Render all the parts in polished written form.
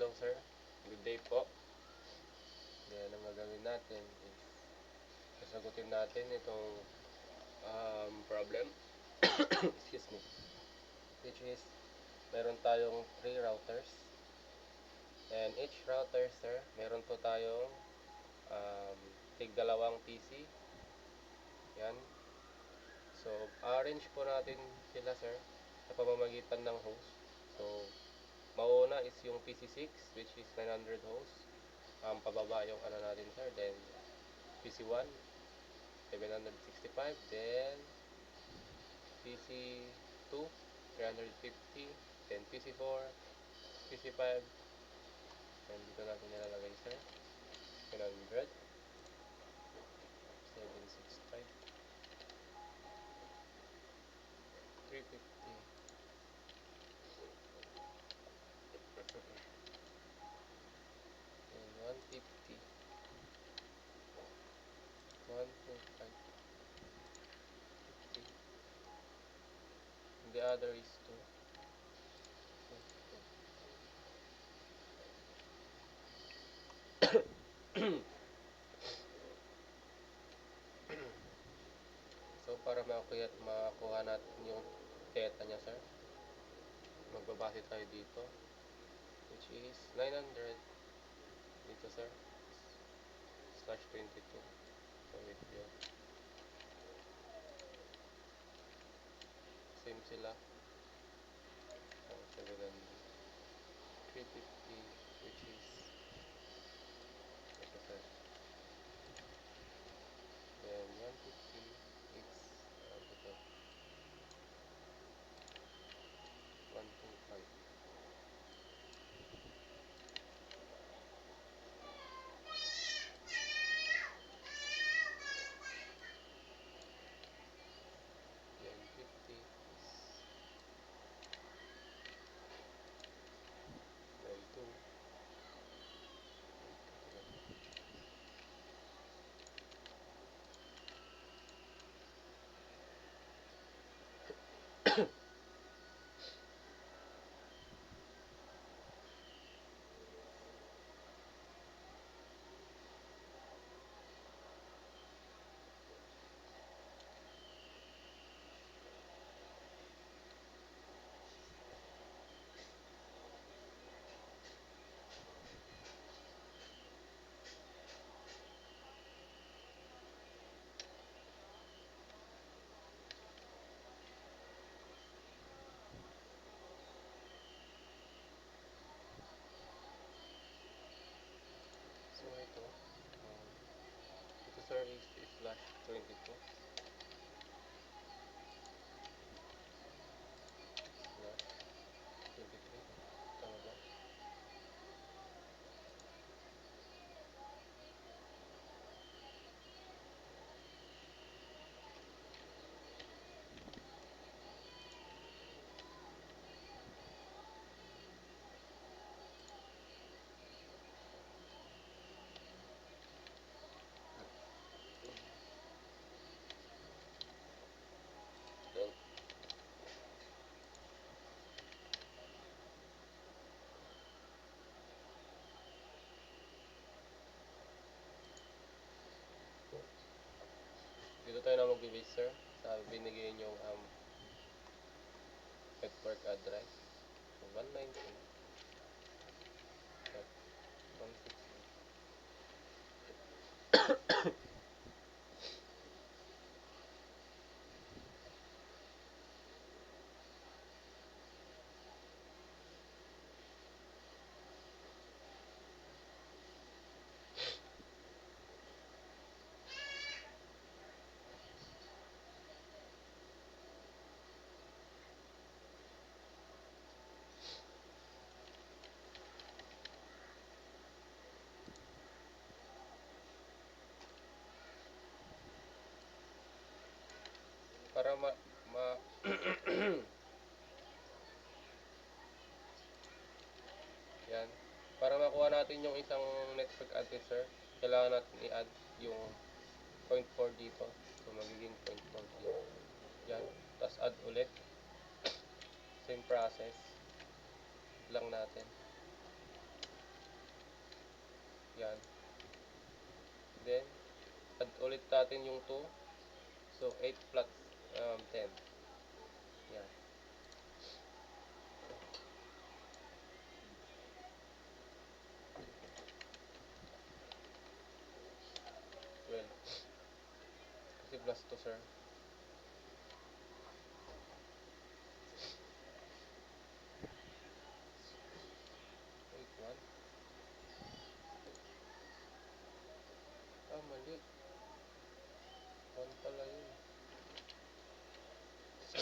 hello sir. Good day po. Then, ang gagawin natin is sasagutin natin itong problem. Excuse me. Which is, meron tayong 3 routers. And each router, sir, meron po tayong tig-dalawang PC. Yan. So, arrange po natin sila, sir, sa pamamagitan ng host. So, mauna is yung PC6, which is 900 host. Pababa yung ano natin, sir. Then, PC1, 765. Then, PC2, 350. Then, PC4, PC5. And dito natin nilalagay, sir. 100. 765. 350. And 150. 125. 50. And the other is 2. So, para makuha natin yung theta niya, sir, magbabase tayo dito, which is 900 dito, sir, slash 22. So, wait yun. Same sila. 700. 350, which is ito, sir. Then, 150 is ito, 125. Then, 50 is then 2. So, ito, sir, is slash 22. Slash 23. Tama ba? Then, dito tayo na mag-base, sir, sa binigay yung network address. So, 190.168. Para yan. Para makuha natin yung isang network address, sir, kailangan natin i-add yung 0.4 dito. So, magiging 0.4 dito. Yan. Tapos add ulit. Same process lang natin. ulit natin yung 2. So, 8 plus 10. Yan. Well, kasi plus 2, sir. Wait, 1. Mali. 1 pala yun. So,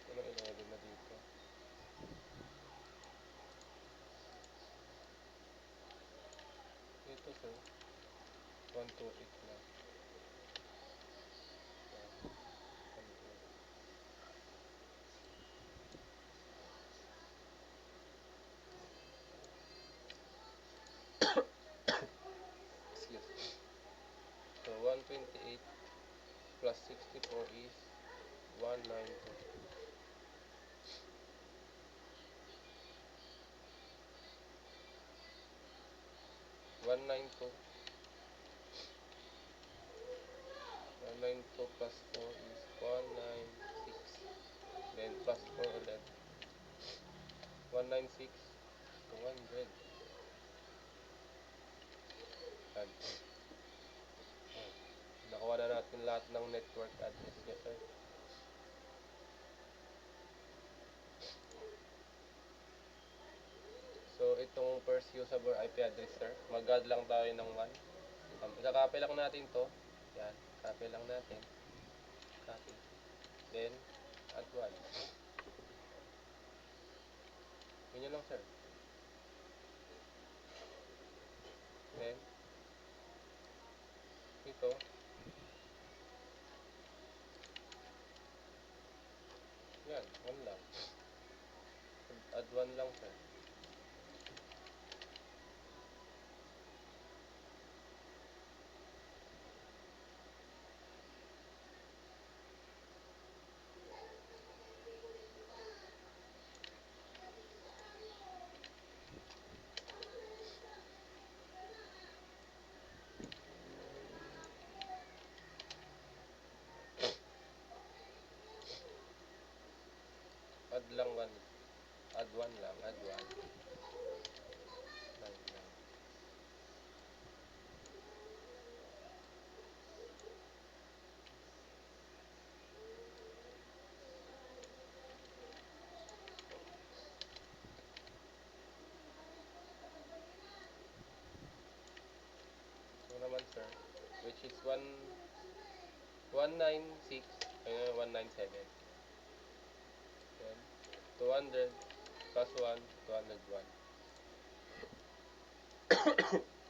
ano 11 na dito? Ito, sir. 1, 2, 8 na. Yan. 1, 2. Excuse. So, 128 plus 64 is 192. 192. 192 plus 4 is 196. Then plus 4 ulit. 196 to 100. Yan. Nakuha na natin lahat ng network address niya, sir. So, itong first usable IP address, sir, mag-add lang tayo ng 1. Ikakopy lang natin to. Yan. Copy lang natin. Copy. Then, add 1. Yun lang, sir. Then, ito. Yan. 1 lang. Add 1 lang, sir. Add lang 1. Add 1 lang. Add 1. 9 lang. So naman, sir, which is 196 and 197. Then 200 plus 1, 201.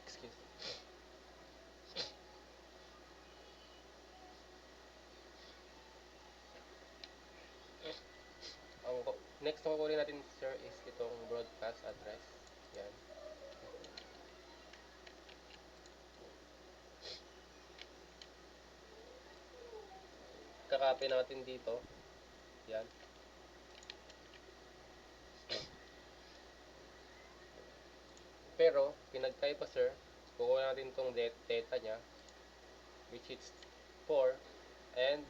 Excuse. Next na kukunin natin, sir, is itong broadcast address. Yan. Kakopy natin dito. Yan. Pero, pinagkaiba, sir, kukuha natin itong data niya, which is 4, and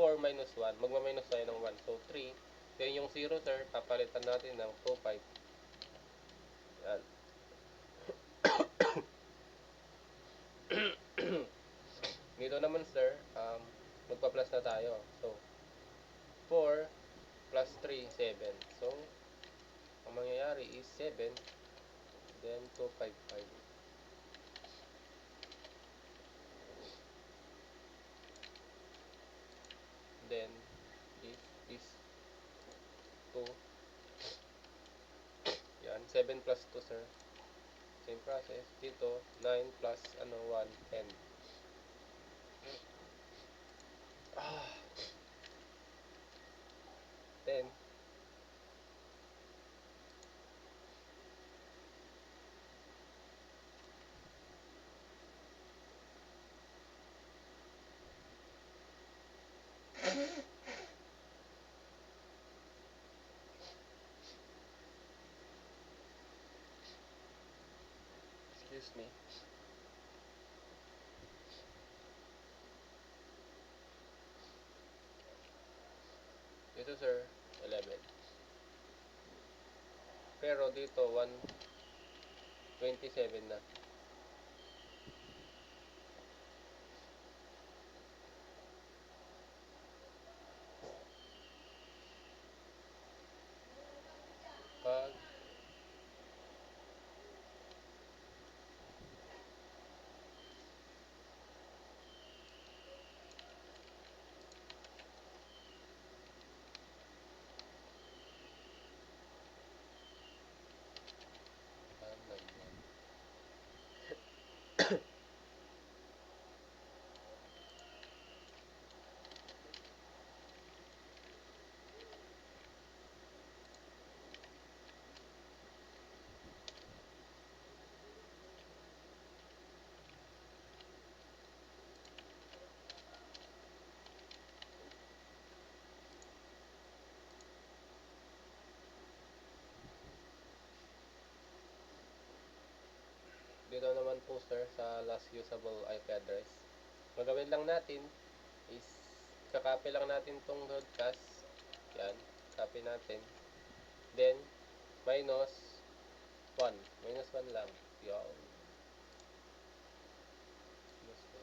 4 minus 1. Magma-minus tayo ng 1. So, 3. Then, yung 0, sir, papalitan natin ng 2, 5. Yan. Dito naman, sir, magpa-plus na tayo. So, 4 plus 3, 7. So, ang mangyayari is 7, then 255. Then, this is 2. Yan, 7 plus 2, sir. Same process. Dito, 9 plus 1, 10. Ah, 10. Excuse me. Dito sir, 11. Pero dito, 127 na. Pag dito naman po sir sa last usable IP address. Magawin lang natin is kakopy lang natin tong broadcast. Yan, copy natin. Then minus 1. Minus 1 lang. Yan. Minus 1.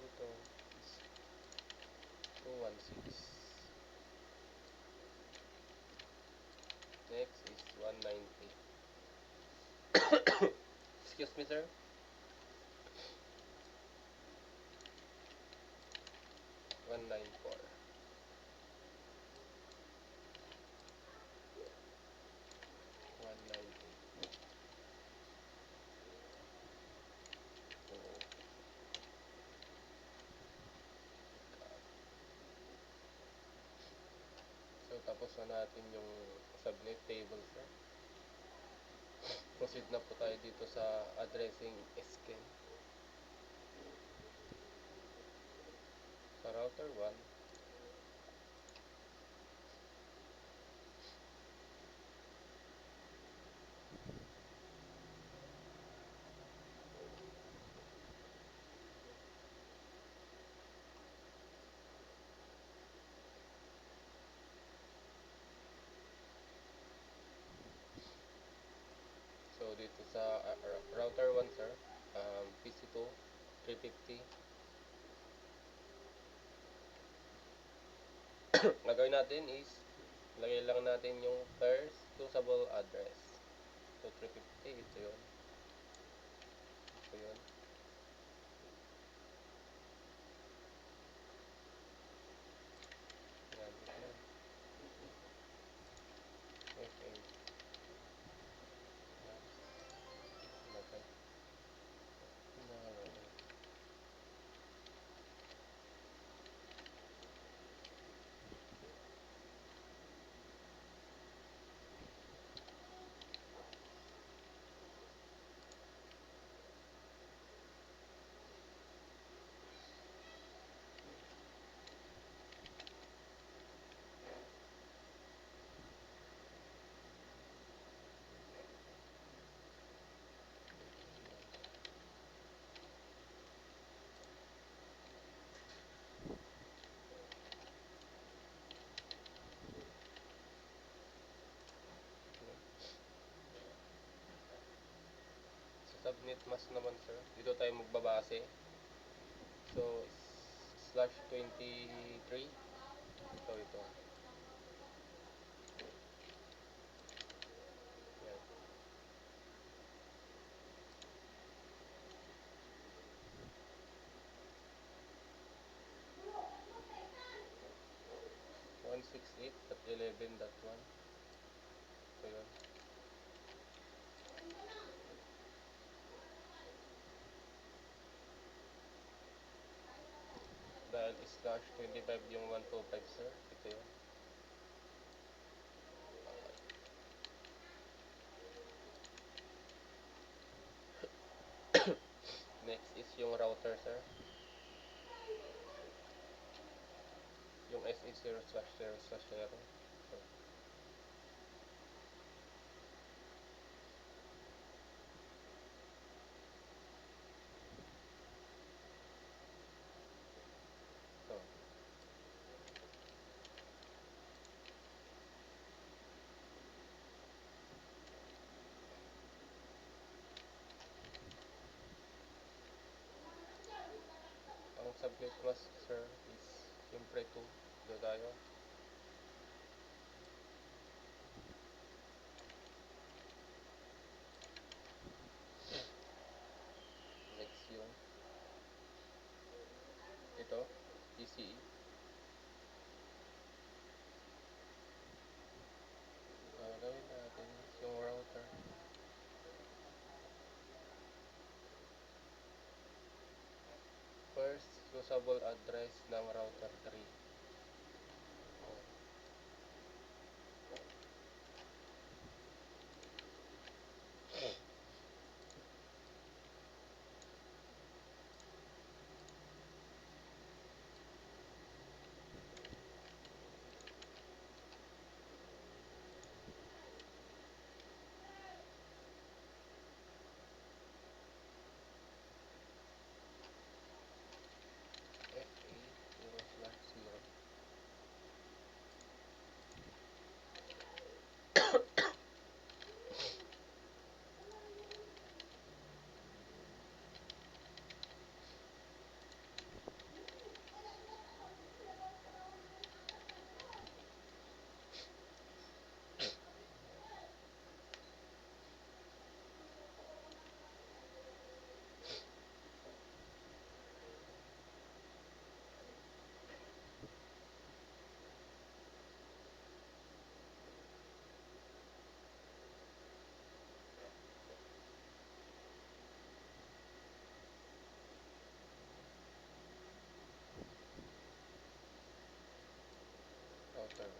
Ito is 216. Next is 190. Excuse me sir. 194. 190. So tapos na natin yung subnet table sir. Proceed na po tayo dito sa addressing scheme. Sa router 1, so dito sa router 1 sir, PC2 350. Gagawin natin is lagay lang natin yung first usable address. So 350, ito yun. Ito yun. Yan, ito yun. FM. Yan. Okay. Alright. Sa subnet mask naman sir, dito tayo magbabase. So slash 23. So ito. Yan. 168.11.1. So yun. Dahil slash 25 yung 125 sir, ito yun. yung router, sir. Yung SH0/0/0. So, ito. Ang subnet mask, sir, is siyempre 2. Dito tayo. Next yung ito, PCE. Gawin natin yung router. First, usable address ng router 3. FA0/0. Router 1.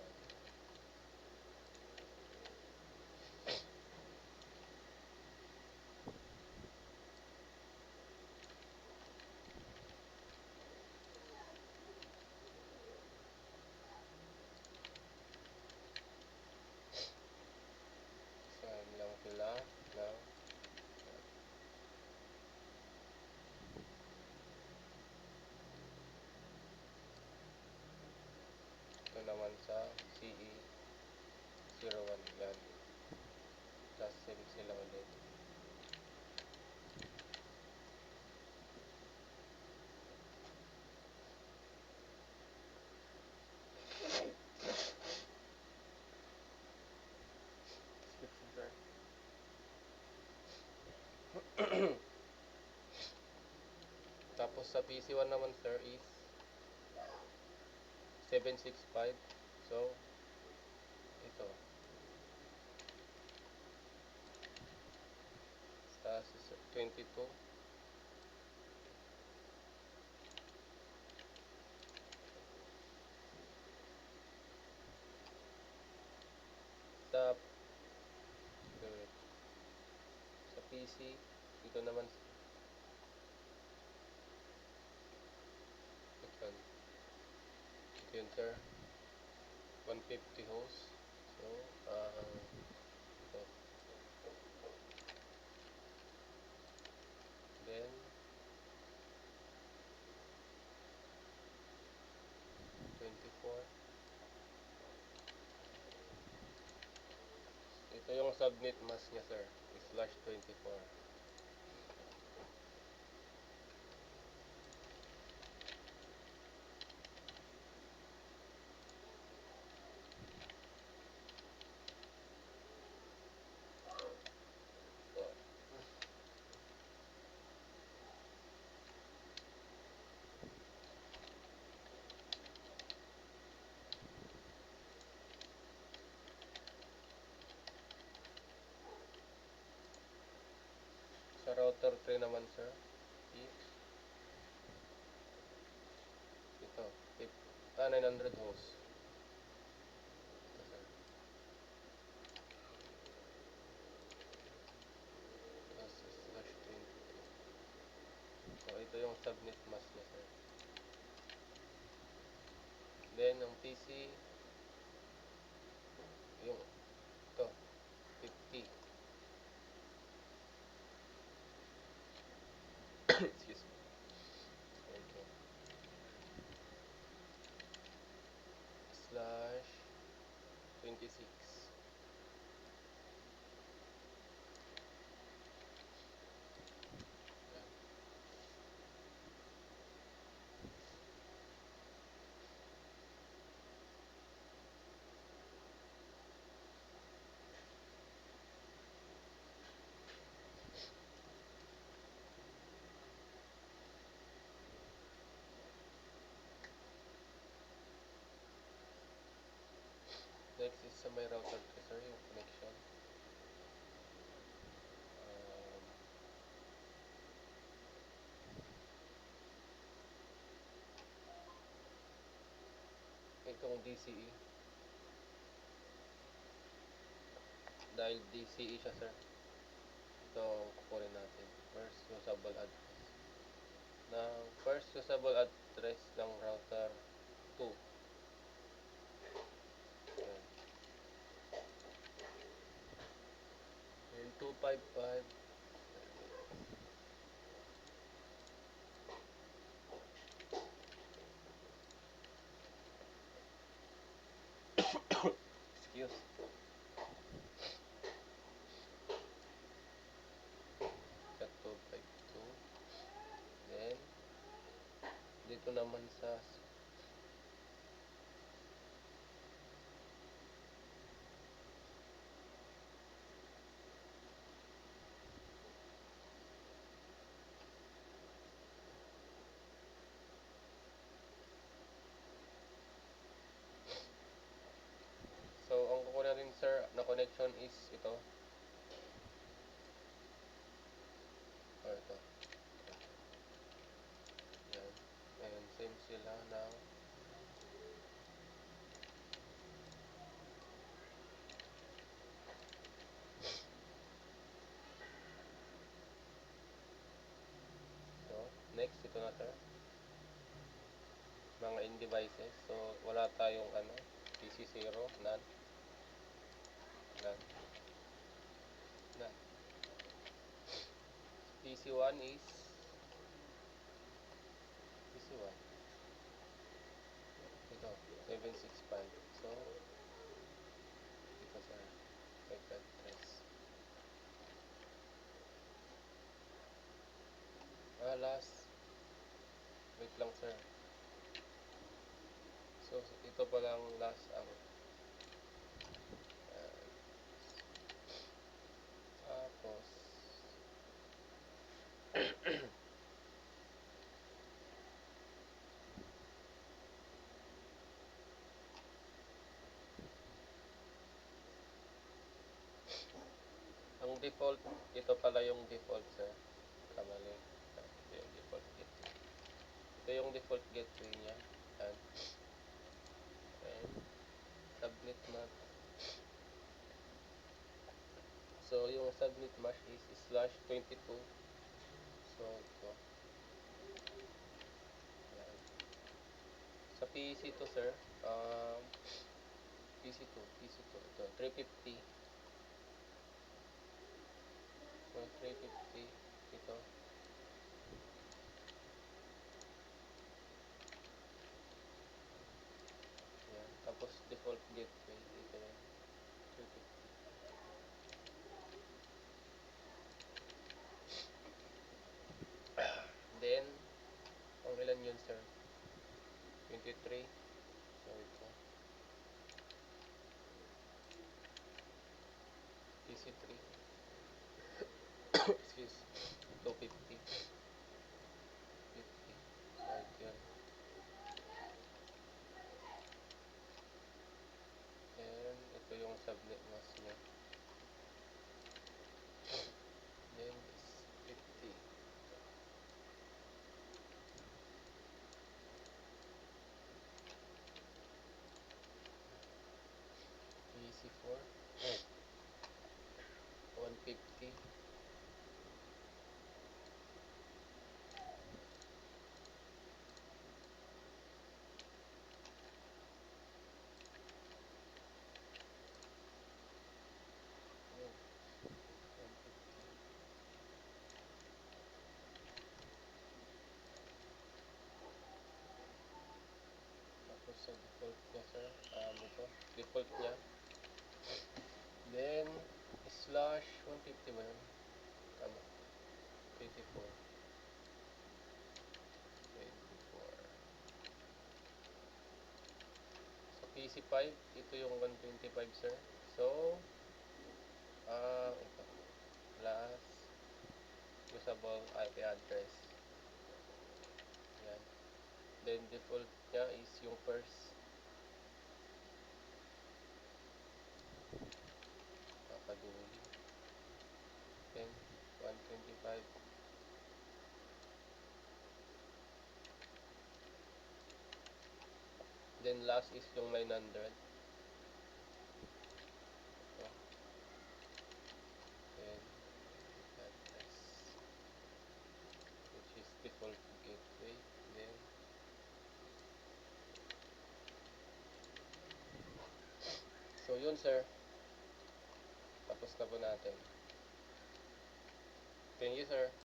Saan lang sila ng ito naman sa CE01 yan. Tapos send sila ulit. Tapos sa PC1 naman, sir, is 765. So, ito. Sa 22. Sa sa PC, dito naman ito. Ito yun, sir. 150 host. So, ito. Then, 24. Ito yung subnet mask niya, sir. /24. Sa router 3 naman, sir, is ito. 900 host. Ito, sir. Tapos /22. So, ito subnet mask niya, sir. Then, ang PC, yung ito, 50. Excuse me. Okay. Slash 26. Next is sa may router ko, sir, yung connection. Um, itong DCE. Dahil DCE siya, sir. Ito, kukunin natin. First usable address. First usable address ng router 2. Ayan. And 255. Excuse. Sa 252. Then, dito naman sa So, ang kukunin natin, sir, na connection is ito. Or ito. Yan. And same sila ng ito. Next, ito na, sir. Mga in devices. So, wala tayong PC0, none. None. None. PC1 is PC1. Ito, 765. So, ito, sir. 553. Last. Wait lang, sir. So, ito pa lang last ang tapos ang default, ito pala yung default, sir. Kamali. Ito yung default gateway. Ito yung default gateway niya. And subnet mask. So, yung subnet mask is /22. So, ito. Yan. Sa PC2, sir, PC2, ito, 350. So, 350, ito. Yan. Tapos, default gateway, ito yan. 350. Then, ang ilan yun, sir? 23. So, ito. PC3. Excuse. 250. 50. So, ito yun. And, ito yung subnet mask niya. Then, is 50. PC4. 150. default niya. Then, slash 150 ba yun? Tama. 24. 24. Sa PC5, ito yung 125, sir. So, ito. Plus, usable IP address. Yan. Then, default niya is yung first. Kakaduli. Then, 125. Then, last is yung 900. Ito. Then, address. Which is default gateway. Then, so yun sir. Tapos na po natin. Thank you sir.